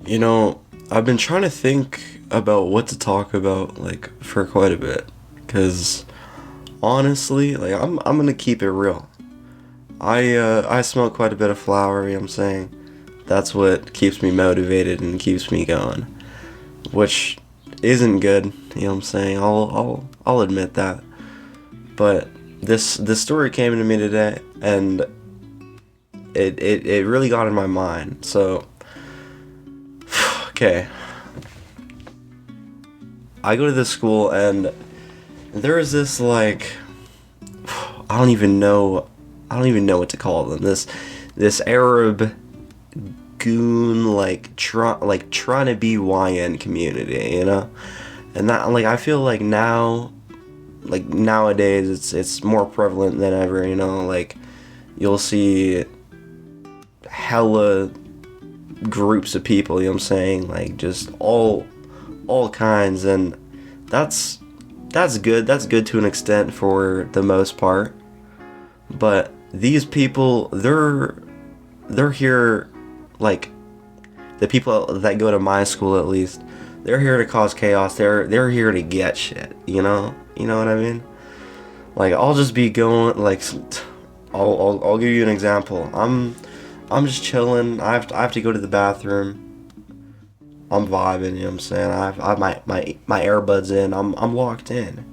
You know, I've been trying to think about what to talk about, like, for quite a bit. Because, honestly, like, I'm gonna keep it real. I smoke quite a bit of flower, you know what I'm saying? That's what keeps me motivated and keeps me going. Which isn't good, you know what I'm saying? I'll admit that. But this story came to me today, and it really got in my mind. So, okay. I go to this school, and there is this, like, I don't even know what to call them. This Arab goon, trying to be YN community, you know? And that, like, I feel like now, like, nowadays it's more prevalent than ever, you know? Like, you'll see hella groups of people, you know what I'm saying? Like, just all kinds, and that's good. That's good to an extent for the most part. But these people, they're here, like, the people that go to my school, at least, they're here to cause chaos. They're here to get shit, you know? You know what I mean? Like, I'll just be going, like, I'll give you an example. I'm just chilling. I have to go to the bathroom. I'm vibing, you know what I'm saying? I have my earbuds in. I'm locked in.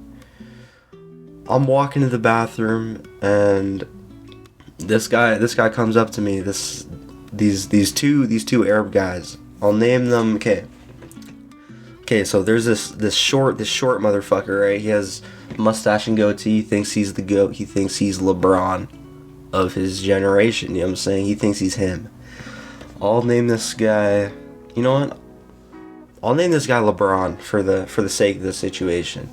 I'm walking to the bathroom, and this guy comes up to me. These two Arab guys. I'll name them. Okay. So there's this short motherfucker, right? He has mustache and goatee. He thinks he's the GOAT. He thinks he's LeBron of his generation. You know what I'm saying? He thinks he's him. I'll name this guy. You know what? I'll name this guy LeBron for the sake of the situation,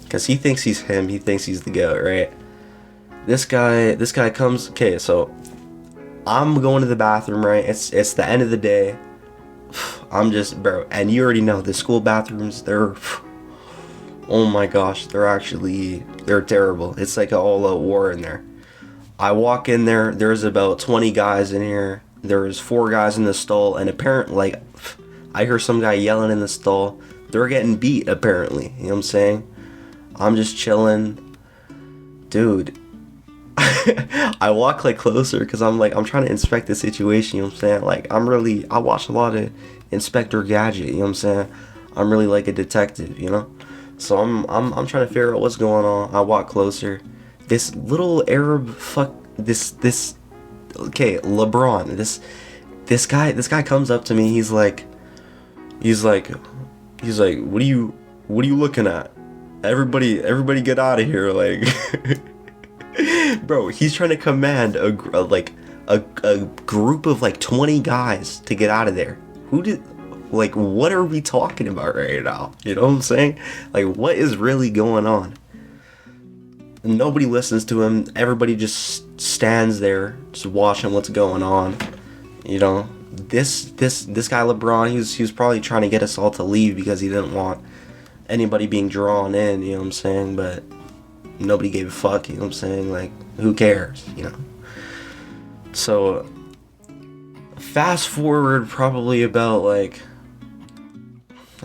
because he thinks he's him. He thinks he's the GOAT, right? This guy comes. Okay, so I'm going to the bathroom, right? It's the end of the day. I'm just, bro, and you already know the school bathrooms. They're, oh my gosh, they're terrible. It's like an all-out war in there. I walk in there. There's about 20 guys in here. There's 4 guys in the stall, and apparently, like, I hear some guy yelling in the stall. They're getting beat, apparently. You know what I'm saying? I'm just chilling. Dude. I walk, like, closer because I'm trying to inspect the situation, you know what I'm saying? Like, I watch a lot of Inspector Gadget, you know what I'm saying? I'm really like a detective, you know? So I'm trying to figure out what's going on. I walk closer. This little Arab okay, LeBron. This guy comes up to me. He's like, what are you looking at? Everybody get out of here, like. Bro, he's trying to command a group of like 20 guys to get out of there. What are we talking about right now? You know what I'm saying? Like, what is really going on? Nobody listens to him. Everybody just stands there, just watching what's going on. You know, this guy LeBron, he was probably trying to get us all to leave because he didn't want anybody being drawn in. You know what I'm saying? But nobody gave a fuck. You know what I'm saying? Like, who cares? You know. So, fast forward probably about like,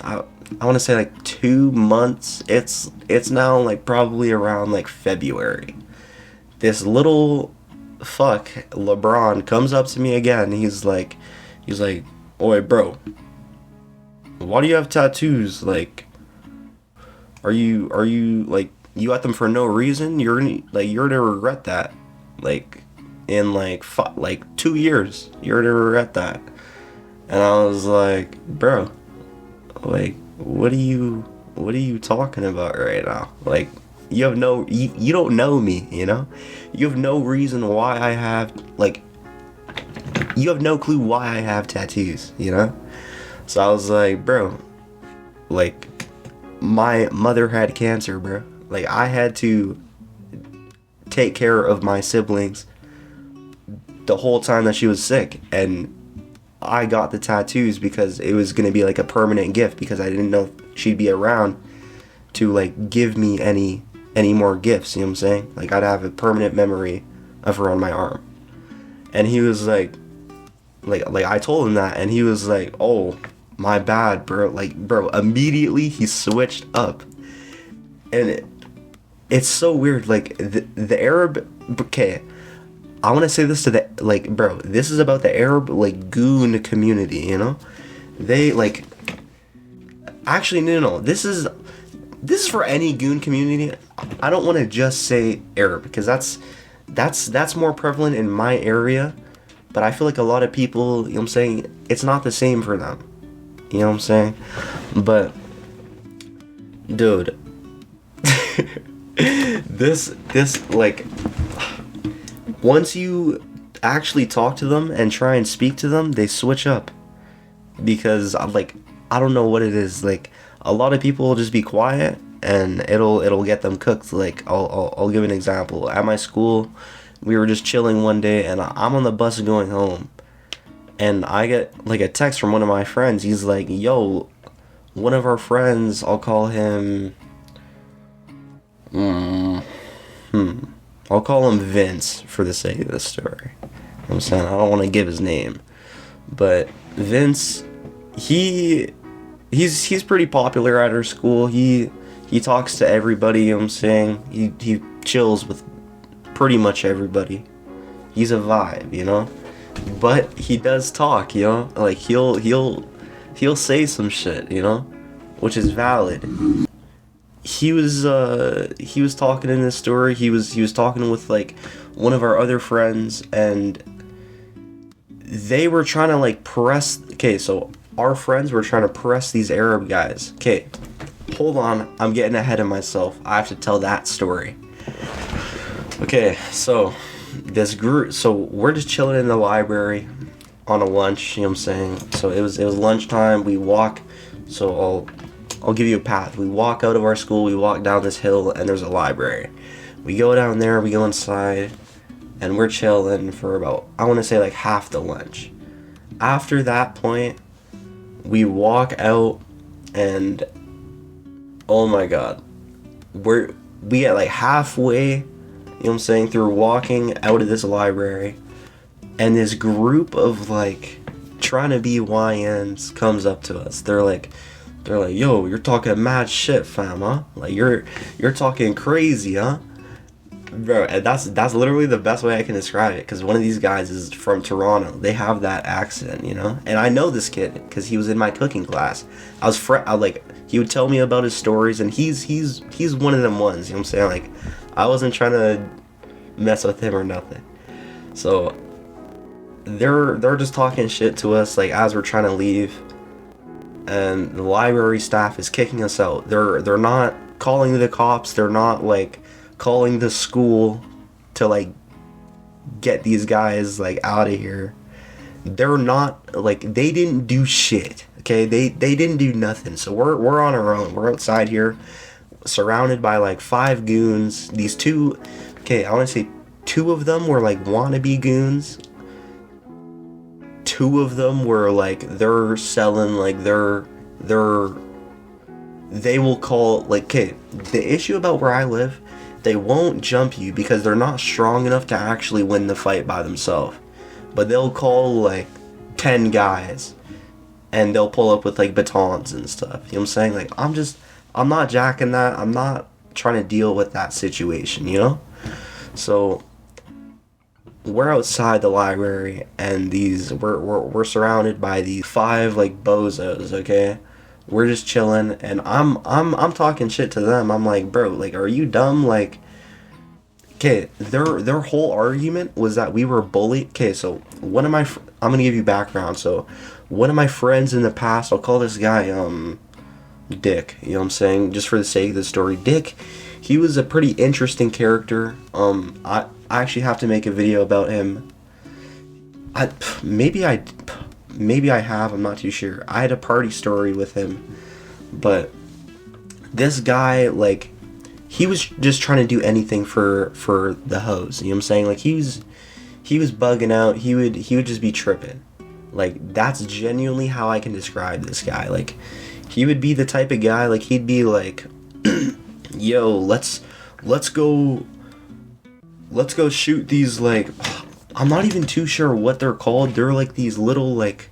I want to say like 2 months. It's now like probably around like February. This little fuck LeBron comes up to me again. He's like, "Oi, bro, why do you have tattoos? Like, are you like, you got them for no reason? You're gonna regret that. Like, in like 2 years, you're gonna regret that." And I was like, "Bro, like, what are you talking about right now? Like, you don't know me, you know? You have no reason why I have, like, you have no clue why I have tattoos, you know?" So I was like, "Bro, like, my mother had cancer, bro. Like, I had to take care of my siblings the whole time that she was sick, and I got the tattoos because it was going to be like a permanent gift, because I didn't know if she'd be around to like give me any more gifts, you know what I'm saying? Like, I'd have a permanent memory of her on my arm." And he was like, like I told him that, and he was like, "Oh, my bad, bro." Like, bro, immediately he switched up, and it's so weird. Like the Arab. Okay, I want to say this to the like, bro. This is about the Arab like goon community. You know, they like. Actually, no. This is for any goon community. I don't want to just say Arab because that's more prevalent in my area. But I feel like a lot of people, you know what I'm saying, it's not the same for them. You know what I'm saying? But, dude, this, like, once you actually talk to them and try and speak to them, they switch up. Because, like, I don't know what it is. Like, a lot of people will just be quiet and it'll get them cooked. Like, I'll give an example. At my school, we were just chilling one day, and I'm on the bus going home, and I get like a text from one of my friends. He's like, "Yo, one of our friends, I'll call him, I'll call him Vince for the sake of this story." You know what I'm saying, I don't want to give his name, but Vince, he's pretty popular at our school. He talks to everybody. You know what I'm saying, he chills with pretty much everybody. He's a vibe, you know. But he does talk, you know. Like he'll say some shit, you know, which is valid. He was talking in this story. He was talking with like one of our other friends, and they were trying to like press. Okay, so our friends were trying to press these Arab guys. Okay, hold on, I'm getting ahead of myself. I have to tell that story. Okay, so this group, so we're just chilling in the library on a lunch, you know what I'm saying? So it was lunchtime. We walk, so I'll give you a path. We walk out of our school, we walk down this hill, and there's a library. We go down there, we go inside, and we're chilling for about, I want to say like half the lunch. After that point, we walk out, and oh my god, we get like halfway, you know what I'm saying, through walking out of this library, and this group of like trying to be YNs comes up to us. They're like, "Yo, you're talking mad shit, fam, huh? Like you're talking crazy, huh?" Bro, and that's literally the best way I can describe it, because one of these guys is from Toronto. They have that accent, you know, and I know this kid because he was in my cooking class. I like, he would tell me about his stories, and he's one of them ones, you know what I'm saying? Like, I wasn't trying to mess with him or nothing. So they're just talking shit to us like as we're trying to leave, and the library staff is kicking us out. They're not calling the cops. They're not like calling the school to like get these guys like out of here. They're not like, they didn't do shit. Okay, they didn't do nothing. So we're on our own. We're outside here, surrounded by like 5 goons. These two, okay, I want to say 2 of them were like wannabe goons. 2 of them were like, they're selling like they will call like, okay, the issue about where I live, they won't jump you because they're not strong enough to actually win the fight by themselves. But they'll call like 10 guys, and they'll pull up with like batons and stuff. You know what I'm saying? Like, I'm not jacking that. I'm not trying to deal with that situation, you know? So we're outside the library, and we're surrounded by these 5 like bozos, okay? We're just chilling, and I'm talking shit to them. I'm like, "Bro, like, are you dumb?" Like, okay, their whole argument was that we were bullied. Okay, so I'm gonna give you background. So one of my friends in the past, I'll call this guy Dick, you know what I'm saying, just for the sake of the story. Dick, he was a pretty interesting character. I actually have to make a video about him. Maybe I have, I'm not too sure. I had a party story with him, but this guy, like, he was just trying to do anything for the hoes, you know what I'm saying? Like, he was bugging out. He would just be tripping. Like, that's genuinely how I can describe this guy. Like, he would be the type of guy, like, he'd be like, "Yo, let's go shoot these, like, I'm not even too sure what they're called. They're like these little like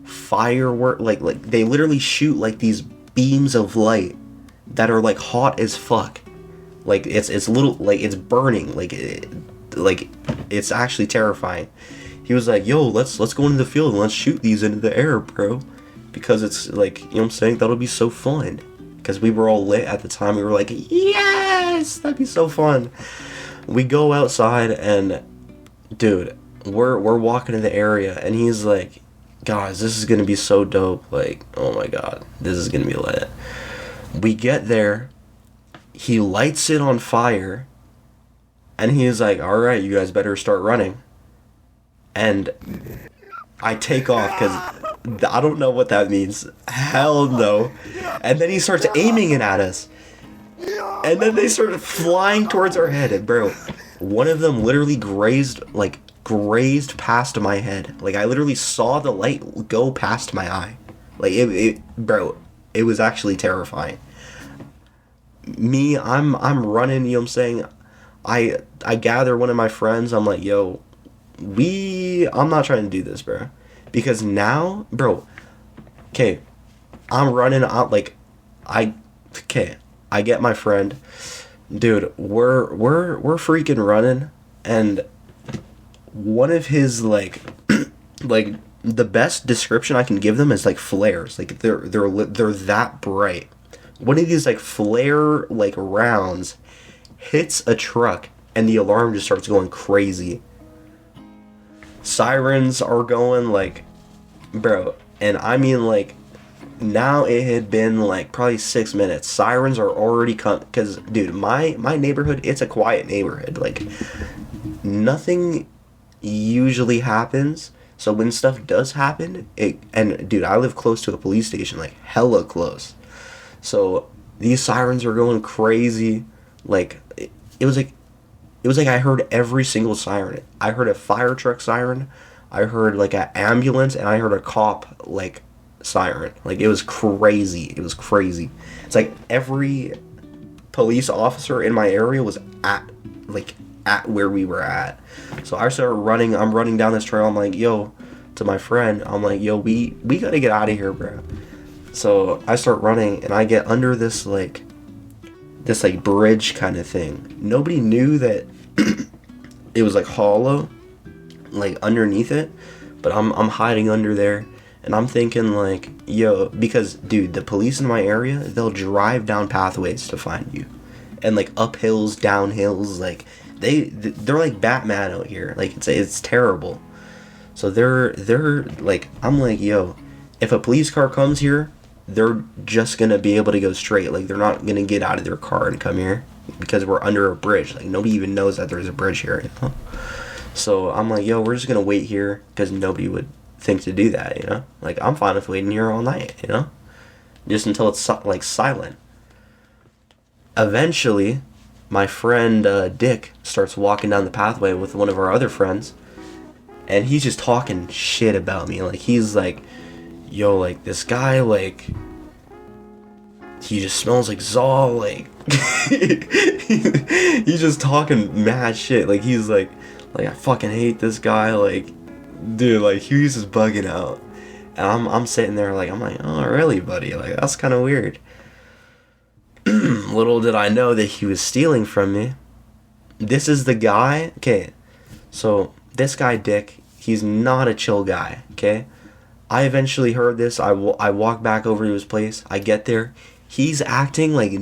firework, like they literally shoot like these beams of light that are like hot as fuck. Like it's little, like it's burning, like it's actually terrifying. He was like, yo, let's go into the field and let's shoot these into the air, bro, because it's like, you know what I'm saying, that'll be so fun. Because we were all lit at the time. We were like, yes, that'd be so fun. We go outside and dude, we're walking in the area and he's like, guys, this is gonna be so dope. Like, oh my god, this is gonna be lit. We get there, he lights it on fire, and he's like, alright, you guys better start running. And I take off because I don't know what that means. Hell no. And then he starts aiming it at us. And then they started flying towards our head. And bro, one of them literally grazed past my head. Like I literally saw the light go past my eye. Like bro, it was actually terrifying. Me, I'm running, you know what I'm saying? I gather one of my friends, I'm like, yo, I'm not trying to do this, bro. Because now, bro, okay, I'm running out, like, I get my friend, dude, we're freaking running, and one of his, like, like, the best description I can give them is, like, flares. Like, they're that bright. One of these, like, flare, like, rounds hits a truck, and the alarm just starts going crazy. Sirens are going, like, bro, and I mean, like, now it had been, like, probably 6 minutes. Sirens are already because, dude, my neighborhood, it's a quiet neighborhood. Like, nothing usually happens, so when stuff does happen, and, dude, I live close to a police station, like, hella close. So, these sirens are going crazy. Like, it was like I heard every single siren. I heard a fire truck siren, I heard like an ambulance, and I heard a cop like siren. Like it was crazy. It was crazy. It's like every police officer in my area was at where we were at. So I started running. I'm running down this trail. I'm like, yo, to my friend, I'm like, yo, we gotta get out of here, bro. So I start running and I get under this bridge kind of thing. Nobody knew that it was like hollow, like underneath it, but I'm hiding under there, and I'm thinking like, yo, because dude, the police in my area, they'll drive down pathways to find you, and like up hills, down hills, like they're like Batman out here, like it's terrible. So they're like, I'm like, yo, if a police car comes here, they're just gonna be able to go straight. Like they're not gonna get out of their car and come here because we're under a bridge. Like nobody even knows that there's a bridge here, you know? So I'm like, yo, we're just gonna wait here because nobody would think to do that, you know? Like I'm fine with waiting here all night, you know? Just until it's like silent. Eventually, my friend Dick starts walking down the pathway with one of our other friends, and he's just talking shit about me. Like he's like, yo, like, this guy, like, he just smells like Zol, like, he's just talking mad shit, like, he's like, I fucking hate this guy, like, dude, like, he's just bugging out, and I'm sitting there, like, I'm like, oh, really, buddy, like, that's kind of weird. Little did I know that he was stealing from me. This is the guy, okay, so, this guy, Dick, he's not a chill guy, okay? I eventually heard this. I walk back over to his place. I get there. He's acting like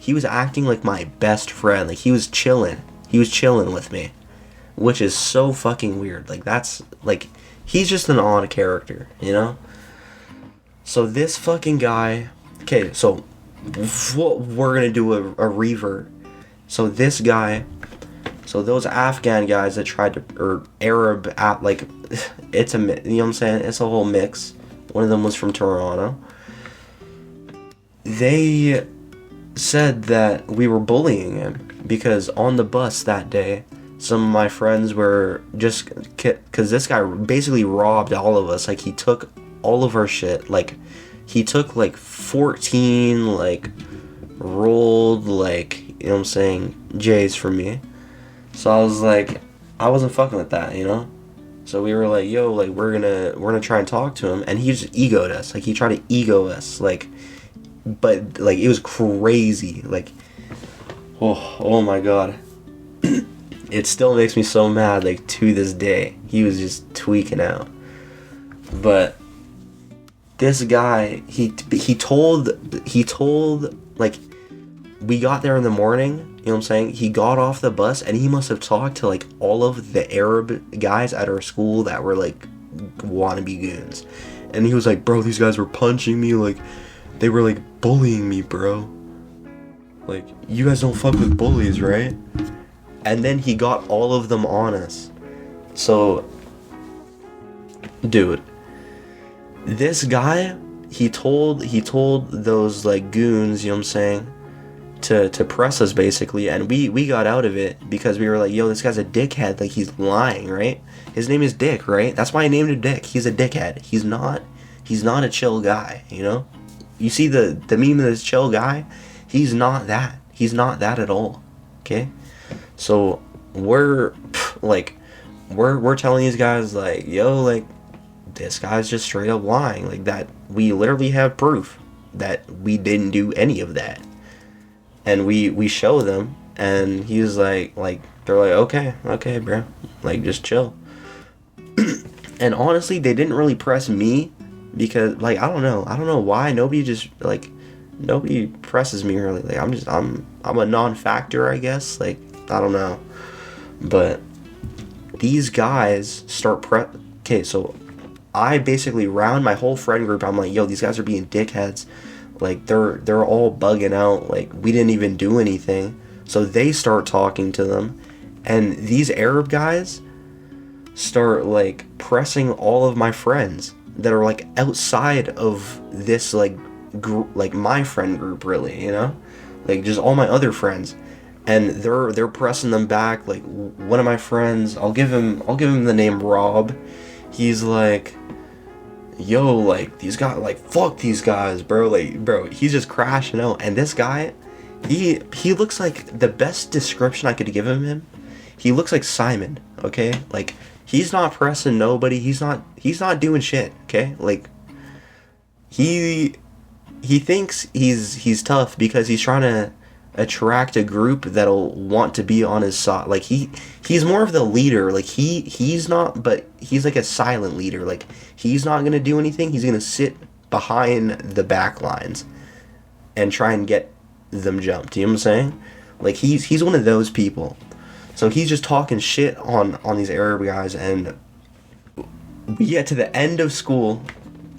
he was acting like my best friend. Like he was chilling. He was chilling with me, which is so fucking weird. Like that's like, he's just an odd character, you know? So this fucking guy, okay, so we're gonna do a revert. So this guy, so those Afghan guys that tried to, or Arab, like, it's a, you know what I'm saying? It's a whole mix. One of them was from Toronto. They said that we were bullying him because on the bus that day, some of my friends were just, because this guy basically robbed all of us. Like, he took all of our shit. Like, he took, like, 14, like, rolled, like, you know what I'm saying, J's from me. So I was like, I wasn't fucking with that, you know? So we were like, yo, like we're gonna try and talk to him, and he just egoed us. Like he tried to ego us, like, but like it was crazy. Like, oh my god, it still makes me so mad. Like to this day, he was just tweaking out. But this guy, he told like, we got there in the morning. You know what I'm saying? He got off the bus and he must have talked to like all of the Arab guys at our school that were like wannabe goons. And he was like, bro, these guys were punching me, like they were like bullying me, bro. Like, you guys don't fuck with bullies, right? And then he got all of them on us. So, dude, this guy, he told those like goons, you know what I'm saying, to press us basically, and we got out of it because we were like, yo, this guy's a dickhead, like he's lying, right? His name is Dick, right? That's why I named him Dick. He's a dickhead. He's not a chill guy, you know? You see the meme of this chill guy? He's not that. He's not that at all. Okay? So we're telling these guys like, yo, like this guy's just straight up lying, like that. We literally have proof that we didn't do any of that. And we show them, and he's like they're like, okay, bro, like just chill. And honestly, they didn't really press me because like I don't know why nobody presses me really. Like I'm a non-factor, I guess. Like I don't know, but these guys start Okay, so I basically round my whole friend group. I'm like, yo, these guys are being dickheads. Like they're all bugging out, like we didn't even do anything. So they start talking to them, and these Arab guys start like pressing all of my friends that are like outside of this like group, like my friend group, really, you know, like just all my other friends, and they're pressing them back. Like one of my friends, I'll give him the name Rob. He's like, yo, like these guys, like fuck these guys, bro, like bro, he's just crashing out. And this guy, he looks like, the best description I could give him, he looks like Simon, okay? Like he's not pressing nobody, he's not doing shit, okay? Like he thinks he's tough because he's trying to attract a group that'll want to be on his side. Like he's more of the leader. Like he's not, but he's like a silent leader. Like he's not gonna do anything. He's gonna sit behind the back lines and try and get them jumped. You know what I'm saying? Like he's one of those people. So he's just talking shit on these Arab guys, and we get to the end of school.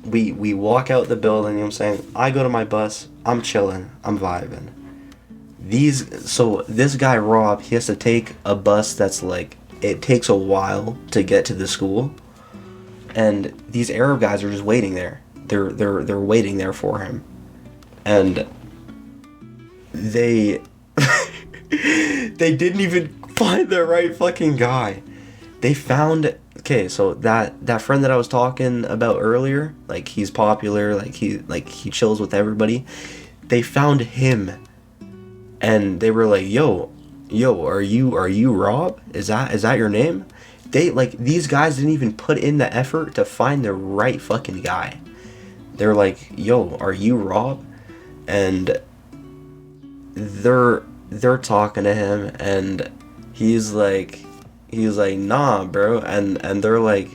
We walk out the building. You know what I'm saying? I go to my bus. I'm chilling. I'm vibing. So this guy Rob, he has to take a bus that's like, it takes a while to get to the school, and these Arab guys are just waiting there. They're waiting there for him, and they they didn't even find the right fucking guy. They found, okay, so that friend that I was talking about earlier, like he's popular, like he chills with everybody. They found him. And they were like, yo, are you Rob? Is that your name? These guys didn't even put in the effort to find the right fucking guy. They're like, yo, are you Rob? And they're talking to him, and he's like, nah, bro. And they're like,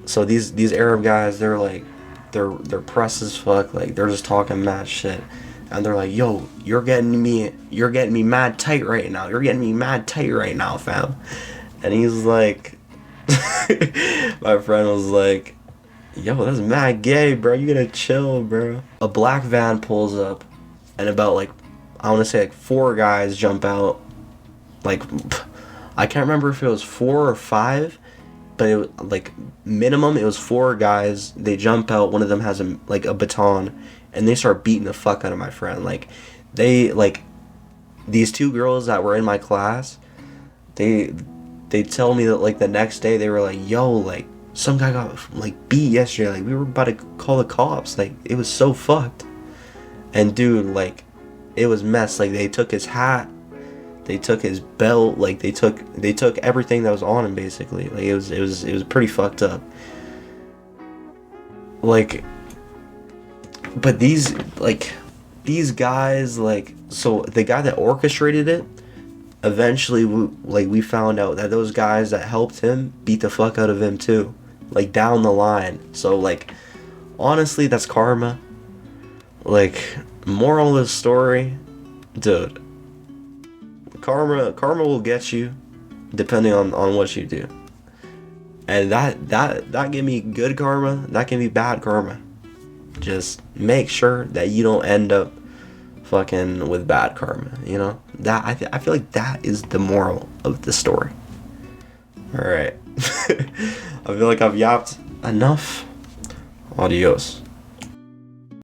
so these Arab guys, they're like, they're pressed as fuck, like they're just talking mad shit. And they're like, yo, you're getting me mad tight right now. You're getting me mad tight right now, fam. And he's like, my friend was like, yo, that's mad gay, bro. You gotta chill, bro. A black van pulls up, and about like, I want to say like 4 guys jump out. Like, I can't remember if it was 4 or 5, but it was like minimum it was 4 guys. They jump out. One of them has a baton. And they start beating the fuck out of my friend. Like, these 2 girls that were in my class, they tell me that, like, the next day, they were like, yo, like, some guy got, like, beat yesterday. Like, we were about to call the cops. Like, it was so fucked. And, dude, like, it was mess. Like, they took his hat. They took his belt. Like they took everything that was on him basically. Like it was pretty fucked up. Like, but these guys, like, so the guy that orchestrated it, eventually we found out that those guys that helped him beat the fuck out of him too, like down the line. So like, honestly, that's karma. Like, moral of the story, dude, karma will get you depending on what you do. And that can be good karma, that can be bad karma. Just make sure that you don't end up fucking with bad karma, you know? That I feel like that is the moral of the story. Alright. I feel like I've yapped enough. Adios.